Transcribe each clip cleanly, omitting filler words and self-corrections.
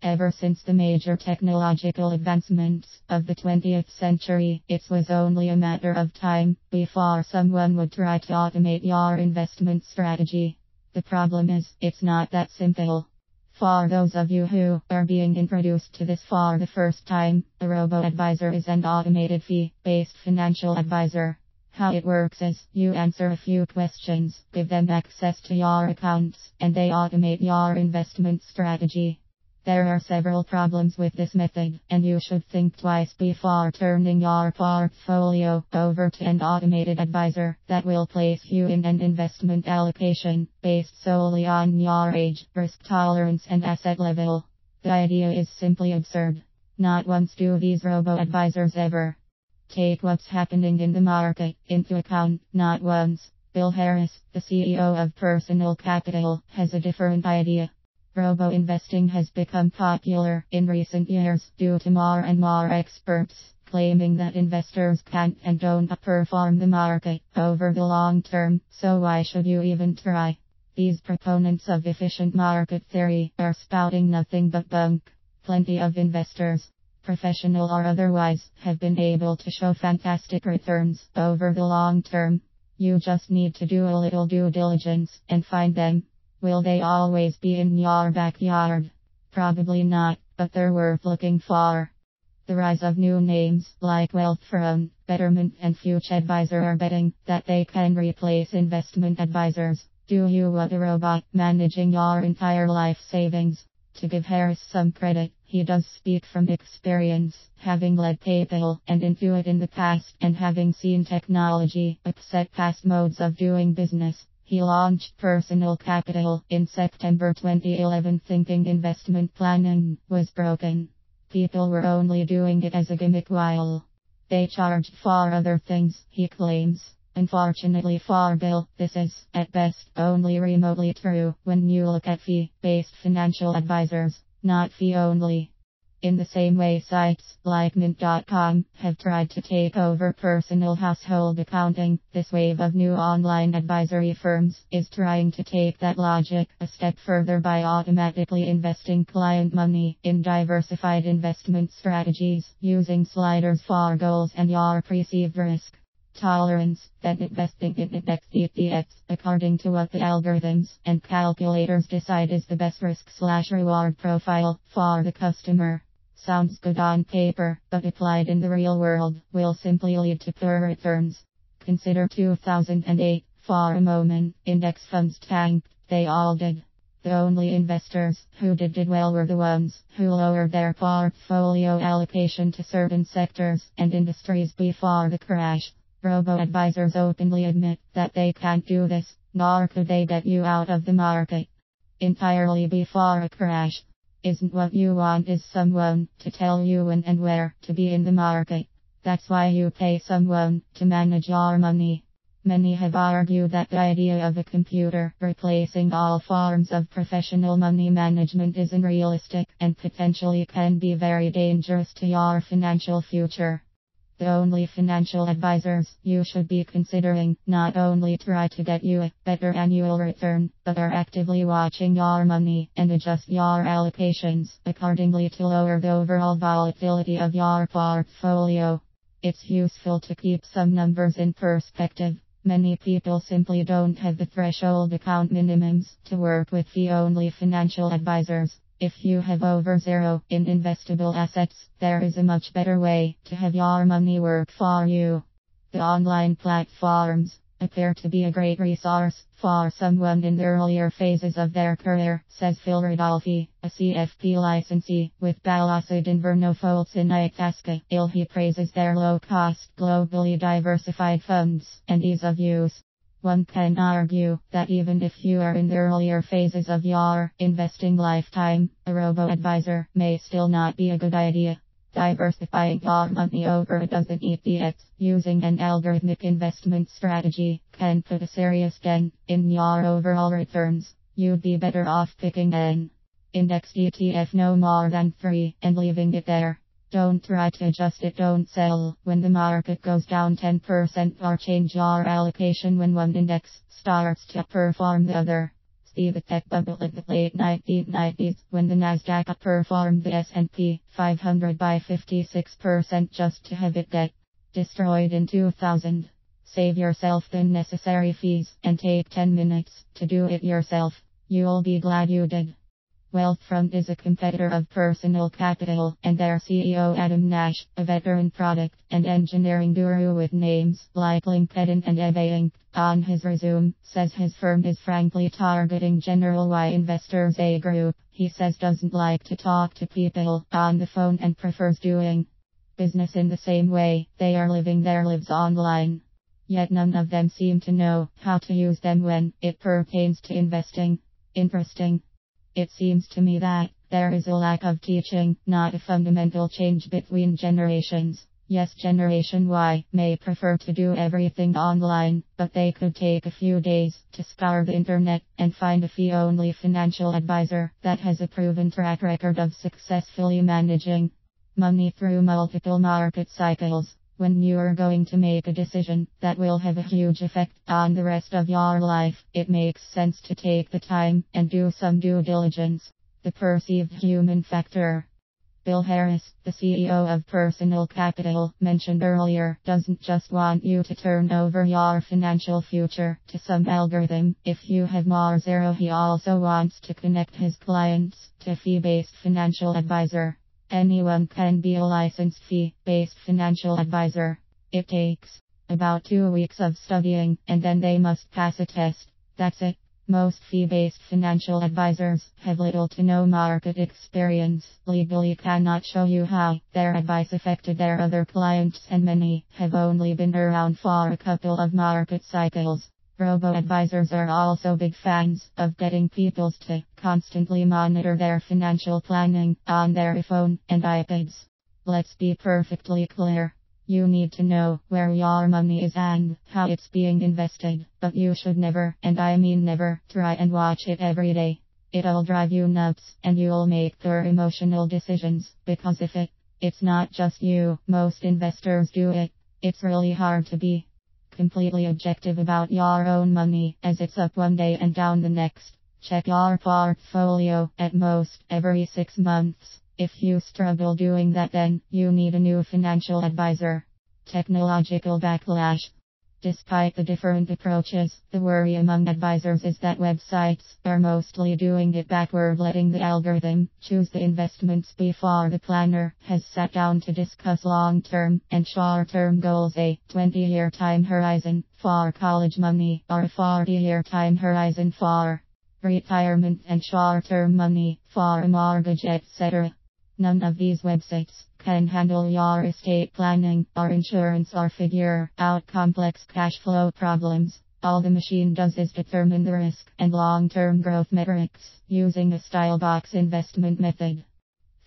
Ever since the major technological advancements of the 20th century, it was only a matter of time before someone would try to automate your investment strategy. The problem is, it's not that simple. For those of you who are being introduced to this for the first time, a robo-advisor is an automated fee-based financial advisor. How it works is, you answer a few questions, give them access to your accounts, and they automate your investment strategy. There are several problems with this method, and you should think twice before turning your portfolio over to an automated advisor that will place you in an investment allocation based solely on your age, risk tolerance, and asset level. The idea is simply absurd. Not once do these robo-advisors ever take what's happening in the market into account. Not once. Bill Harris, the CEO of Personal Capital, has a different idea. Robo-investing has become popular in recent years due to more and more experts claiming that investors can't and don't outperform the market over the long term, so why should you even try? These proponents of efficient market theory are spouting nothing but bunk. Plenty of investors, professional or otherwise, have been able to show fantastic returns over the long term. You just need to do a little due diligence and find them. Will they always be in your backyard? Probably not, but they're worth looking for. The rise of new names like Wealthfront, Betterment, and Future Advisor are betting that they can replace investment advisors. Do you want a robot managing your entire life savings? To give Harris some credit, he does speak from experience, having led PayPal and Intuit in the past and having seen technology upset past modes of doing business. He launched Personal Capital in September 2011 thinking investment planning was broken. People were only doing it as a gimmick while they charged for other things, he claims. Unfortunately for Bill, this is, at best, only remotely true when you look at fee-based financial advisors, not fee-only. In the same way sites like Mint.com have tried to take over personal household accounting, this wave of new online advisory firms is trying to take that logic a step further by automatically investing client money in diversified investment strategies using sliders for goals and your perceived risk tolerance, then investing in index ETFs according to what the algorithms and calculators decide is the best risk/reward profile for the customer. Sounds good on paper, but applied in the real world will simply lead to poor returns. Consider 2008 for a moment. Index funds tanked, they all did. The only investors who did well were the ones who lowered their portfolio allocation to certain sectors and industries before the crash. Robo-advisors openly admit that they can't do this, nor could they get you out of the market entirely before a crash. Isn't what you want is someone to tell you when and where to be in the market. That's why you pay someone to manage your money. Many have argued that the idea of a computer replacing all forms of professional money management is unrealistic and potentially can be very dangerous to your financial future. The only financial advisors you should be considering not only try to get you a better annual return, but are actively watching your money and adjust your allocations accordingly to lower the overall volatility of your portfolio. It's useful to keep some numbers in perspective. Many people simply don't have the threshold account minimums to work with fee-only financial advisors. If you have over zero in investable assets, there is a much better way to have your money work for you. The online platforms appear to be a great resource for someone in the earlier phases of their career, says Phil Ridolfi, a CFP licensee with Balasud Inverno-Foltz in Itasca. He praises their low-cost, globally diversified funds and ease of use. One can argue that even if you are in the earlier phases of your investing lifetime, a robo-advisor may still not be a good idea. Diversifying your money over a dozen ETFs using an algorithmic investment strategy can put a serious dent in your overall returns. You'd be better off picking an index ETF no more than 3 and leaving it there. Don't try to adjust it, don't sell when the market goes down 10% or change your allocation when one index starts to perform the other. be the tech bubble in the late 1990s when the Nasdaq outperformed the S&P 500 by 56% just to have it get destroyed in 2000. Save yourself the necessary fees and take 10 minutes to do it yourself. You'll be glad you did. Wealthfront is a competitor of Personal Capital, and their CEO Adam Nash, a veteran product and engineering guru with names like LinkedIn and eBay Inc. on his resume, says his firm is frankly targeting General Y investors. A group, he says, doesn't like to talk to people on the phone and prefers doing business in the same way they are living their lives online. Yet none of them seem to know how to use them when it pertains to investing. Interesting. It seems to me that there is a lack of teaching, not a fundamental change between generations. Yes, Generation Y may prefer to do everything online, but they could take a few days to scour the internet and find a fee-only financial advisor that has a proven track record of successfully managing money through multiple market cycles. When you are going to make a decision that will have a huge effect on the rest of your life, it makes sense to take the time and do some due diligence. The perceived human factor. Bill Harris, the CEO of Personal Capital, mentioned earlier, doesn't just want you to turn over your financial future to some algorithm. If you have more zero, he also wants to connect his clients to a fee-based financial advisor. Anyone can be a licensed fee-based financial advisor. It takes about 2 weeks of studying, and then they must pass a test. That's it. Most fee-based financial advisors have little to no market experience, legally cannot show you how their advice affected their other clients, and many have only been around for a couple of market cycles. Robo advisors are also big fans of getting people to constantly monitor their financial planning on their iPhone and iPads. Let's be perfectly clear. You need to know where your money is and how it's being invested, but you should never, and I mean never, try and watch it every day. It'll drive you nuts, and you'll make poor emotional decisions, because if it's not just you, most investors do it. It's really hard to be completely objective about your own money, as it's up one day and down the next. Check your portfolio at most every 6 months. If you struggle doing that, then you need a new financial advisor. Technological backlash. Despite the different approaches, the worry among advisors is that websites are mostly doing it backward, letting the algorithm choose the investments before the planner has sat down to discuss long-term and short-term goals. A 20-year time horizon for college money, or a 40-year time horizon for retirement, and short-term money for a mortgage, etc. None of these websites can handle your estate planning or insurance or figure out complex cash flow problems. All the machine does is determine the risk and long-term growth metrics using a style box investment method.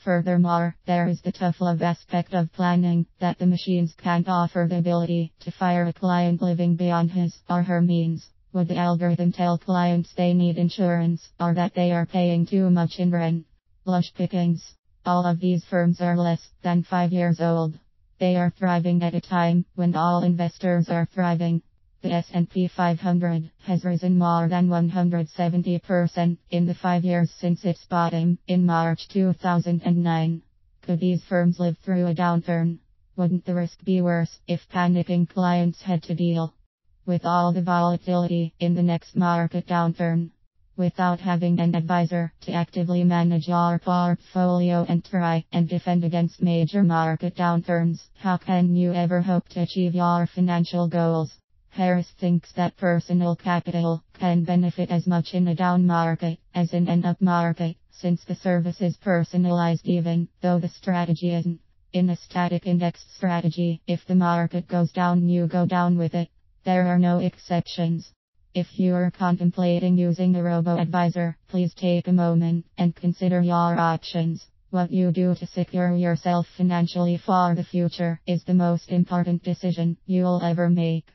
Furthermore, there is the tough love aspect of planning, that the machines can't offer the ability to fire a client living beyond his or her means. Would the algorithm tell clients they need insurance, or that they are paying too much in rent? Lush pickings. All of these firms are less than 5 years old. They are thriving at a time when all investors are thriving. The S&P 500 has risen more than 170% in the 5 years since its bottom in March 2009. Could these firms live through a downturn? Wouldn't the risk be worse if panicking clients had to deal with all the volatility in the next market downturn? Without having an advisor to actively manage your portfolio and try and defend against major market downturns, how can you ever hope to achieve your financial goals? Harris thinks that Personal Capital can benefit as much in a down market as in an up market, since the service is personalized even though the strategy isn't. In a static index strategy, if the market goes down, you go down with it. There are no exceptions. If you are contemplating using a robo-advisor, please take a moment and consider your options. What you do to secure yourself financially for the future is the most important decision you'll ever make.